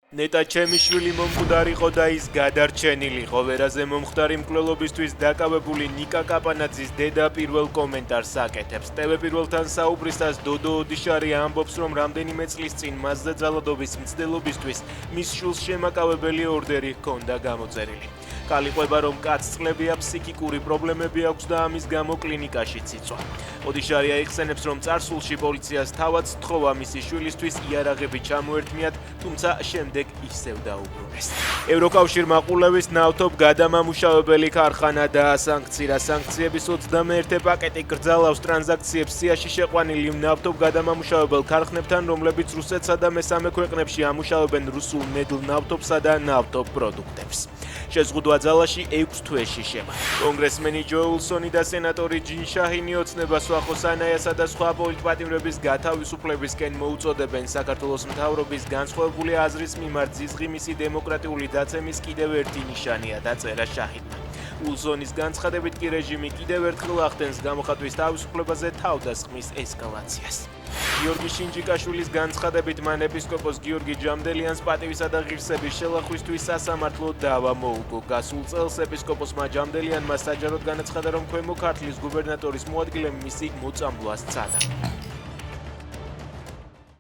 ნეტა ჩემიშვილი მომკვდარიყო და ის გადარჩენილიყო. ვერაზე მომხდარი მკვლელობისთვის დაკავებული ნიკა კაპანაძის დედა პირველ კომენტარს აკეთებს. ტევ პირველთან საუბრისას დოდო ოდიშარი ამბობს, რომ რამდენიმე წლის წინ მასზე ძალადობის მცდელობისთვის მის შვილს შემაკავებელი ორდერი ჰქონდა გამოწერილი. კალიყვება, რომ კაცს წლებია ფსიქიკური პრობლემები აქვს და ამის გამო კლინიკაშიც იწვა. ოდიშარი აიხსენებს, რომ წარსულში პოლიციას თავად სთხოვა მისი შვილისთვის იარაღები ჩამოერთმიათ, თუმცა შემდეგ ისევ დაუბრუნეს. ევროკავშირმა ყულევის ნავთობ გადამამუშავებელი ქარხანა დაასანქცირა. სანქციების 21 პაკეტი კრძალავს ტრანზაქციებს სიაში შეყვანილი ნავთობ გადამამუშავებელ ქარხნებთან, რომლებიც რუსეთსა და მესამე ქვეყნებში ამუშავებენ რუსულ ნედლ ნავთობსა და ნავთობ პროდუქტებს. შეზღუდვა ძალაში 6 თვეში შევა. კონგრესმენი ჯო უილსონი და სენატორი ჯინ შაჰინი ოცნებას ვახოსანაიასა და სხვა პოლიტპატიმრების გათავისუფლებისკენ მოუწოდებენ. საქართველოს მთავრობის განსხვავებული აზრის მიმართ ზიზღი მისი დემოკრატიული დაცემის კიდევ ერთი ნიშანია, დაწერა შაჰინმა. უილსონის განცხადებით კი რეჟიმი კიდევ ერთხელ ახდენს გამოხატვის თავისუფლებაზე თავდასხმის ესკალაციას. გიორგი შინჯიკაშვილის განცხადებით მან ეპისკოპოს გიორგი ჯამდელიანს პატივისა და ღირსების შელახვისთვის სასამართლო დავა მოუგო. გასულ წელს ეპისკოპოსმა ჯამდელიანმა საჯაროდ განაცხადა, რომ ქვემო ქართლის გუბერნატორის მოადგილემ მისი მოწამვლა სცადა.